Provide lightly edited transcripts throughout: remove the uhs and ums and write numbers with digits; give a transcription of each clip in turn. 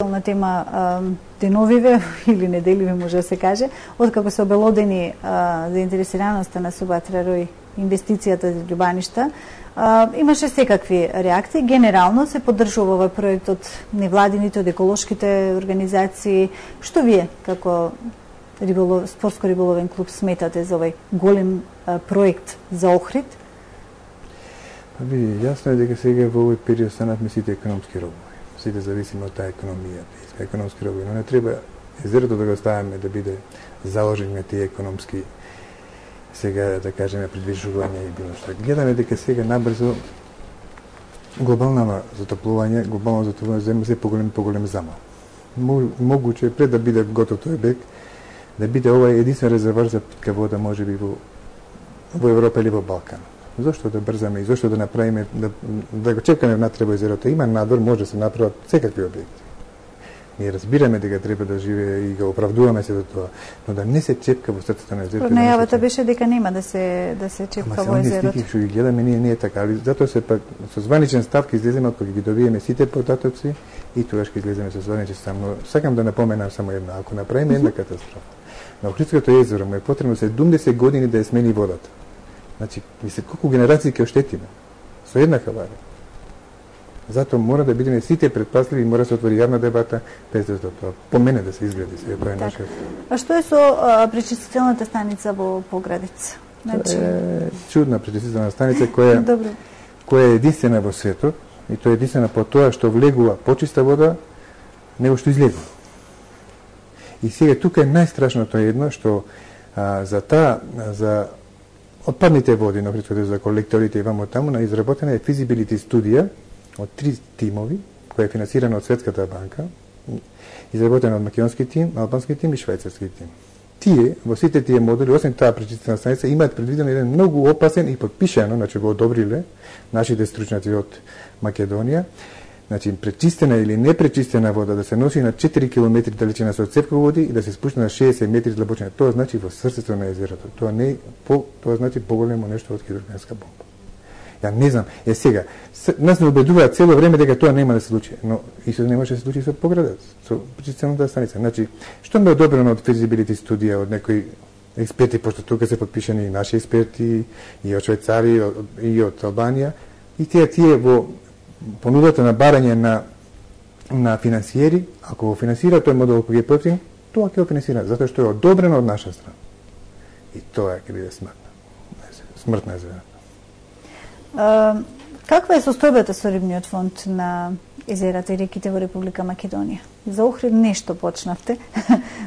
на тема деновиве или неделиве може да се каже, откако се обелодени заинтересираноста на Субатра и инвестицијата за љубаништа, имаше секакви реакции. Генерално се поддржува овој проект од невладините, од еколошките организации. Што вие како спортско-риболовен клуб сметате за овој голем проект за Охрид? Јасно е дека сега во овој период станавме сите економски робови. Сите зависиме од таа економија, економски робови, но не треба езерото да го ставаме да биде заложен на тие економски сега да кажеме придвижување и било што. Гледаме дека сега набрзо глобално затоплување зема се поголем замал. Могуче пред да биде готов тој објект да биде овој единствен резервоар за питка вода можеби во Европа или во Балкан. Зошто да брзаме и зошто да направиме да го чекаме внатре во езерото? Има надвор, може да се направат секакви објекти. Ние разбираме дека треба да живее и го оправдуваме се до тоа, но да не се чепка во срцето на езерото. Најавата беше дека нема да се чепка во езерото. Ама што ги гледаме ние не е така, али затоа се пак со званичен став ќе излеземе кога ги добиеме сите податоци и тогаш ќе излеземе со званичен став. Но сакам да напоменам само една, ако направиме една катастрофа. На Охридското езеро му е потребно 70 години да ја смени водата. Значи, колку генерации ќе оштетиме со една хаварија. Затоа мора да бидеме сите предпазливи и мора да се отвори јавна дебата без да тоа по мене да се изгради се тоа е наша. А што е со пречистителната станица во Поградец? Значи чудна пречистителна станица која е единствена во светот и тоа е единствена по тоа што влегува почиста вода него што излегува. И сега тука е најстрашното едно што за отпадните води, на Охридското за колекторите и вамо таму, изработена е физибилити студија од 3 тимови, која е финансирана од Светската банка, изработена од македонски тим, албански тим и швајцарски тим. Тие, во сите тие модули, освен таа пречистителна станица, имаат предвидено еден многу опасен и подпишано, значи го одобриле нашите стручњаци од Македонија, значи пречистена или непречистена вода да се носи на 4 км далечина со цепка води и да се спушти на 60 метри длабочина. Тоа значи во срцето на езерото. Тоа значи поголемо нешто од хидрогенска бомба. Ја не знам. Сега, нас не убедуваат цело време дека тоа нема да се случи, но исто немаше да се случи со Поградец, со пречистителната станица. Значи, што ме одобрено од физибилити студија од некои експерти, пошто тука се подпишани и наши експерти, и од Швајцарија, и од Албанија, и тие во понудата на барање на финансиери, ако го финансира тој модел кој е потим, тоа ќе го финансира, затоа што е одобрено од наша страна. И тоа ќе биде смртна езера. Каква е состојбата со рибниот фонд на езерата и реките во Република Македонија? За Охрид нешто почнавте,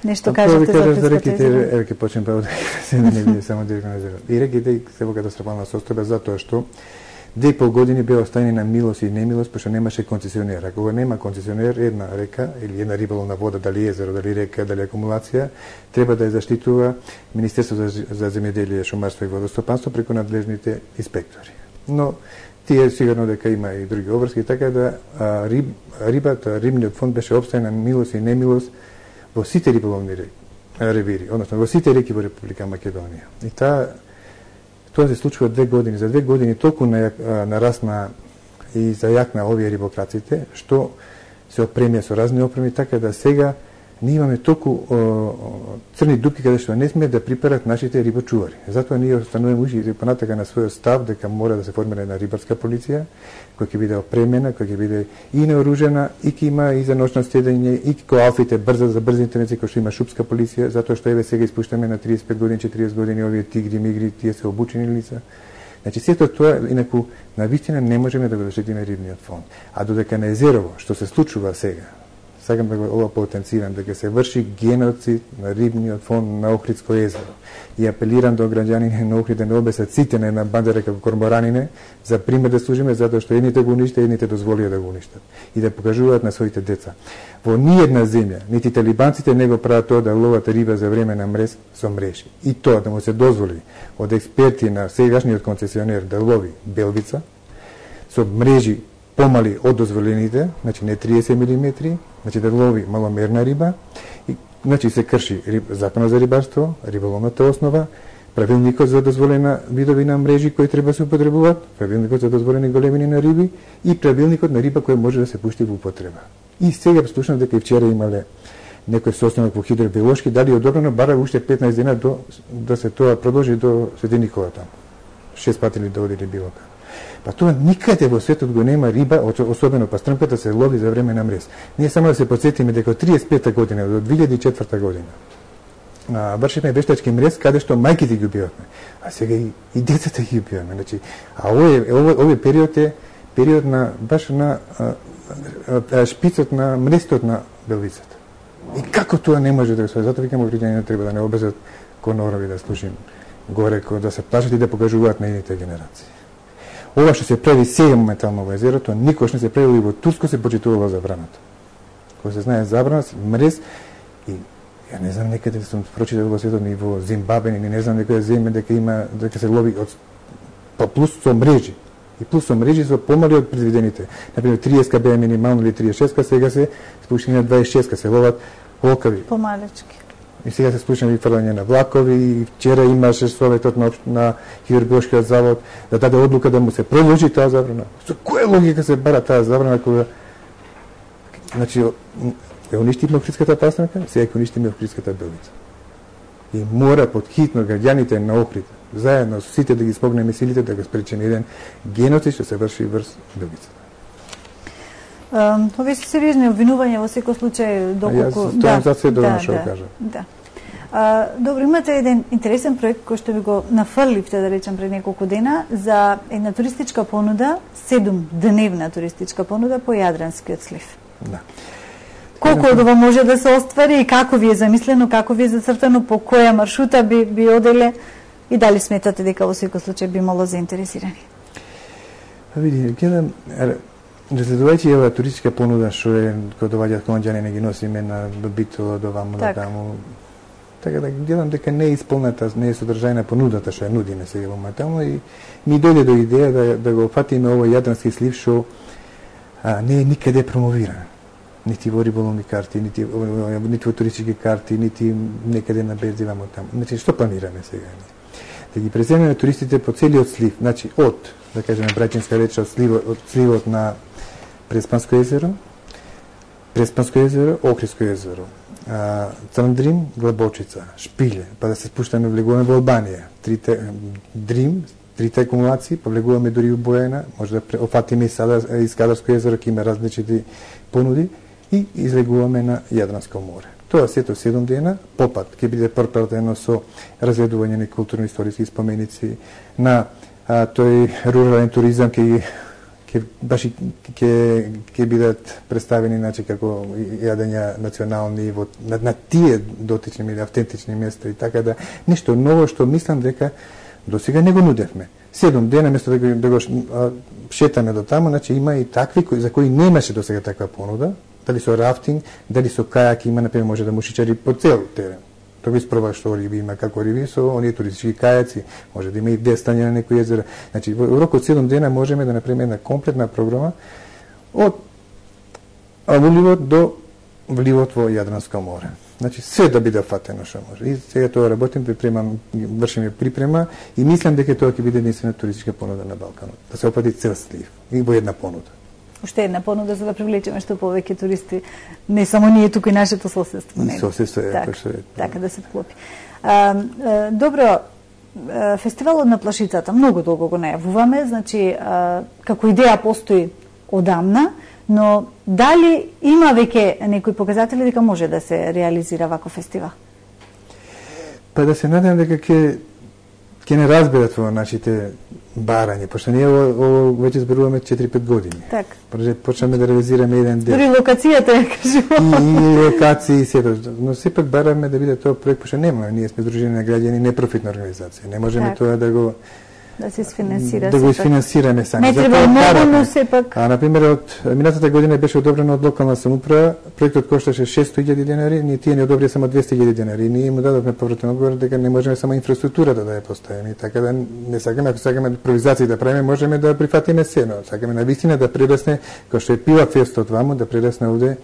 нешто кажете за Охридското реките, ќе почнем прво да не само директно на езерото. И реките се во катастрофална состојба затоа што 2,5 години беа оставени на милост и немилост, пошто немаше концесионер. Ако нема концесионер, една река или една риболовна вода, дали езеро, дали река, дали акумулација, треба да ја заштитува Министерството за земјоделие, шумарство и водостопанство преку надлежните инспектори. Но тие сигурно дека има и други обврски, така да рибниот фонд беше обставен на милост и немилост во сите риболовни ревири, односно во сите реки во Република Македонија. И тоа се случува 2 години. За 2 години толку нарасна и зајакна овие рибокраците, што се опремија со разни опреми, така да сега ние имаме толку црни дупки каде што не сме да припарат нашите рибочувари. Затоа ние остануваме уши понатака на својот став дека мора да се формира една рибарска полиција, која ќе биде опремена, која ќе биде и неоружена, и ќе има и за ноќно следење, и кој алфите брза за брзи интервенции, кој што има шупска полиција, затоа што еве сега испуштаме на 35 години, 40 години овие тигри, мигри, тие се обучени лица. Значи сето тоа инаку навистина не можеме да го заштитиме рибниот фонд. А додека на езерово, што се случува сега, сакам да го потенцирам дека се врши геноцид на рибниот фонд на Охридско езеро. И апелирам до граѓаните на Охрид да не обесат сите на една банда како корморанине за пример да служиме затоа што едните го уништат, едните дозволија да го уништат и да покажуваат на своите деца. Во ниедна земја, нити талибанците не го прават тоа да ловат риба за време на мрез со мрежи. И тоа да му се дозволи од експерти на сегашниот концесионер да лови белвица со мрежи помали од дозволените, значи не 30 мм, значи да лови маломерна риба, и значи се крши законот за рибарство, риболовната основа, правилникот за дозволена видови на мрежи кои треба да се употребуваат, правилникот за дозволени големини на риби и правилникот на риба која може да се пушти во употреба. И сега слушам дека и вчера имале некој состанок во хидробиолошки, дали е одобрено бара уште 15 дена да се тоа продолжи до Свети Никола таму. 6 пати ли да оди или било како. Па тоа никаде во светот го нема риба, особено пастрмката се лови за време на мрез. Ние само да се подсетиме дека од 35-та година до 2004 година вршиме вештачки мрез каде што мајките ги убивавме, а сега и децата ги убиваме. Значи, а овој период е период на баш на шпицот на мрестот на белвицата. И како тоа не може да се, затоа викам граѓаните треба да не обезат конорови да слушим горе, да се плашат и да покажуваат на едните генерации. Ова што се прави сега моментално во езерото, никош не се прави, и во Турско се почитувало забраната. Кога се знае забрана, мрез, и ја не знам, некаде сум прочитал во светот, и во Зимбабве, и не знам некоја земја дека се лови па плюс со мрежи. И плюс со мрежи со помали од предвидените. Например, 30 беа минимално или 36, сега се спушени на 26, се ловат волкави. Помалечки. И сега се спушени и фрлање на влакови, и вчера имаше советот на хидробиолошкиот завод да даде одлука да му се продолжи таа забрана. Со која логика се бара таа забрана кога значи ја уништиме охридската пастрмка, сега ќе уништиме охридската белвица. И мора подхитно граѓаните на Охрид заедно со сите да ги спогнеме силите да го спречиме еден геноцид што се врши врз белвицата. Овие се сериозни обвинувања во секој случај доколку Јас за се доволно што кажам. Да. Добро, имате еден интересен проект кој што ви го нафрливте, да речем, пред неколку дена за една туристичка понуда, 7-дневна туристичка понуда по Јадранскиот слив. Да. Колку од ова може да се оствари и како ви е замислено, како ви е зацртано, по која маршрута би оделе и дали сметате дека во секој случај би имало заинтересирани? Види, гледам, разгледувајќи ова туристичка понуда што е кога доаѓаат конџани, не ги носиме на Битола до ваму на таму. Така да гледам дека не е исполнета, не е содржајна понудата што ја нудиме сега моментално, и ми дојде до идеја да го фатиме овој Јадрански слив што не е никаде промовиран. Нити во риболовни карти, нити во туристички карти, нити некаде на берзи ваму таму. Значи, што планираме сега? Да ги преземеме туристите по целиот слив, значи од, да кажеме браќинска реча, од сливот на Преспанско езеро, Охридско езеро, Црндрим, Глабочица, Шпиле, па да се спуштаме, влегуваме во Албанија, трите акумулации, па влегуваме дури у Бојана, може да офатиме и Скадарско езеро, ке има различити понуди, и излегуваме на Јадранско море. Тоа сето 7 дена, попат ќе биде пропратено со разгледување на културно-историски споменици, на тој рурален туризам ќе бидат представени, значи, како јадења национални на тие дотични или автентични места, и така да нешто ново што мислам дека досега не го нудевме. 7 дена место да го шетаме до таму, значи има и такви за кои немаше досега таква понуда, дали со рафтинг, дали со кајак, има, например, може да му шичари по цел терен. Тоа би спроба што риби има, како риби, со оние туристички кајаци, може да има и вестање на некој езеро. Значи, во рок од 7 дена можеме да направиме една комплетна програма од вливот до вливот во Јадранско море. Значи, се да биде фатено што може. И сега тоа работим, вршиме припрема и мислам дека тоа ќе биде единствена туристичка понуда на Балканот. Да се опати цел слив и во една понуда. Уште една понуда за да привлечеме што повеќе туристи, не само ние туку и нашето соседство. Соседство е така, така да се вклопи. Добро, фестивалот на Плашицата многу долго го најавуваме, значи како идеја постои одамна, но дали има веќе некои показатели дека може да се реализира ваков фестивал? Па да се надевам дека ќе не разберат во нашите барања, пошто ние веќе зборуваме 4-5 години. Така. Почнаме да реализираме еден дел. Дори локацијата ја кажувам. И локации и сето. Но сепак бараме да биде тоа проект, пошто немаме. Ние сме Сдружение на граѓани, непрофитна организација. Не можеме тоа да го се isfinansira. Да го isfinansираме сами. Не треба многу, но сепак. Например, од минатата година беше одобрено од локална самоуправа, проектот кошташе 600.000 денари, ние тие не одобрија само 200.000 денари. Ние му дадовме повратен одговор дека не можеме само инфраструктурата да ја поставиме, така да не сакаме, ако сакаме импровизации да правиме, можеме да прифатиме се, но сакаме навистина да прерасне, кој што е пива фестот ваму, да прерасне овде,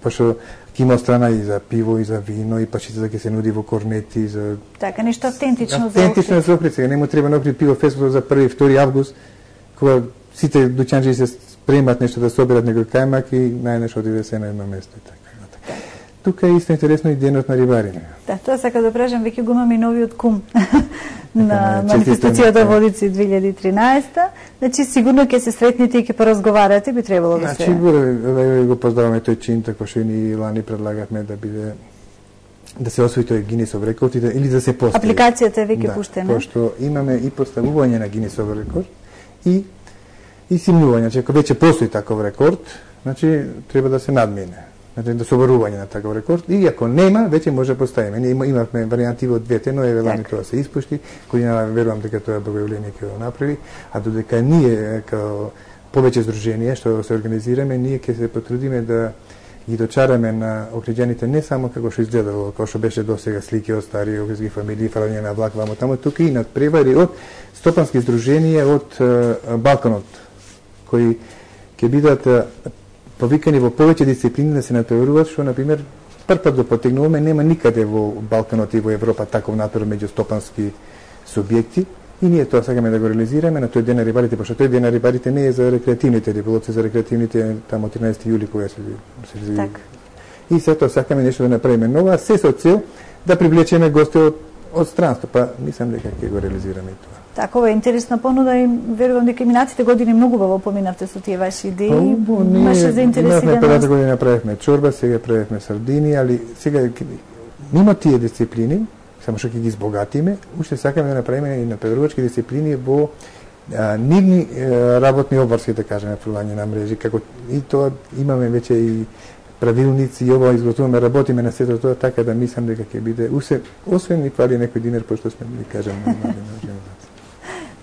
пошто ќе има страна и за пиво, и за вино, и пачицата ќе се нуди во корнети, за така нешто автентично за Охрид. За Охрид, сега нема треба на Охрид пиво фестивал за 1 и 2 август, кога сите дуќанџи се спремат нешто да соберат некој кајмак и најнешто отиде се на едно место и така. Тука е исто интересно и денот на рибариње. Да, тоа сака да прежам, веќе го имаме и новиот кум на манифестацијата Водици 2013. Значи сигурно ќе се сретнете и ќе поразговарате, би требало да се. Значи го поздраваме тој чин, така што и ни лани предлагавме да биде да се освои тој Гинисов рекорд или да се постави. Апликацијата е веќе пуштена. Пошто имаме и поставување на Гинисов рекорд и симнување, че ако веќе постои таков рекорд, значи треба да се надмине. Значи да соборување на таков рекорд и ако нема, веќе може да поставиме. Ние имавме варијанти од двете, но еве лани тоа се испушти, кој верувам дека тоа објавление ќе го направи, а додека ние како повеќе здруженија што се организираме, ние ќе се потрудиме да ги дочараме на окружјаните не само како што изгледало, како што беше досега слики од стари окружски фамилии, фарање на влак, вамо таму, тука и над превари од стопански здруженија од Балканот, кои ќе бидат повикани во повеќе дисциплини да се натпреваруваат, што, например, прв пат го потегнуваме, нема никаде во Балканот и во Европа таков натпревар меѓу стопански субјекти, и ние тоа сакаме да го реализираме на тој ден на рибарите, пошто тој ден на рибарите не е за рекреативните риболовци, за рекреативните таму 13 јули кога се така. И се тоа сакаме нешто да направиме ново, а се со цел да привлечеме гости од странство, па мислам дека ќе го реализираме и тоа. Така, ова е интересна понуда и верувам дека минатите години многу убаво поминавте со тие ваши идеи. Имаше заинтересираност. Првата година направивме чорба, сега правевме сардини, али сега мимо тие дисциплини, само што ќе ги избогатиме, уште сакаме да направиме и натпреварувачки дисциплини во нивни работни обврски, да кажеме, плување на мрежи, како и тоа имаме веќе и правилници и ова изготвуваме, работиме на сето тоа, така да мислам дека ќе биде освен и фали некој динер, пошто сме да кажеме на организација.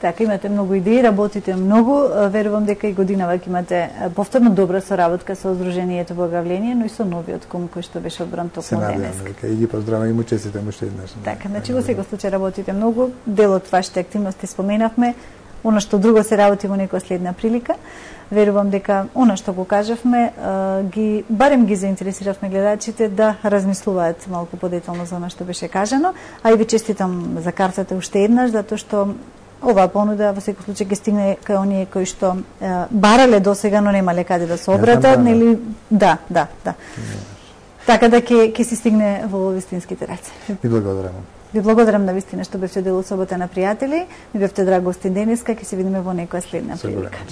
Така, имате многу идеи, работите многу, верувам дека и годинава ќе имате повторно добра соработка со Сдруженијето во Гавление, но и со новиот кум кој што беше одбран токму денес. Се надевам дека и ги поздравам и му честитам уште еднаш. Така, значи во секој случај работите многу, дел од вашите активности споменавме, она што друго се работи во некоја следна прилика. Верувам дека она што го кажавме, барем ги заинтересиравме гледачите да размислуваат малку подетално за она што беше кажано, а и ви честитам за картата уште еднаш, затоа што оваа понуда во секој случај ќе стигне кај оние кои што барале досега, но немале каде да се обратат, нели? Да. Така да ќе си стигне во вистинските раце. Ви благодарам. Ви благодарам на вистина што бевте дел од собота на пријатели. Ми бевте драг гостин денеска, ќе се видиме во некоја следна прилика.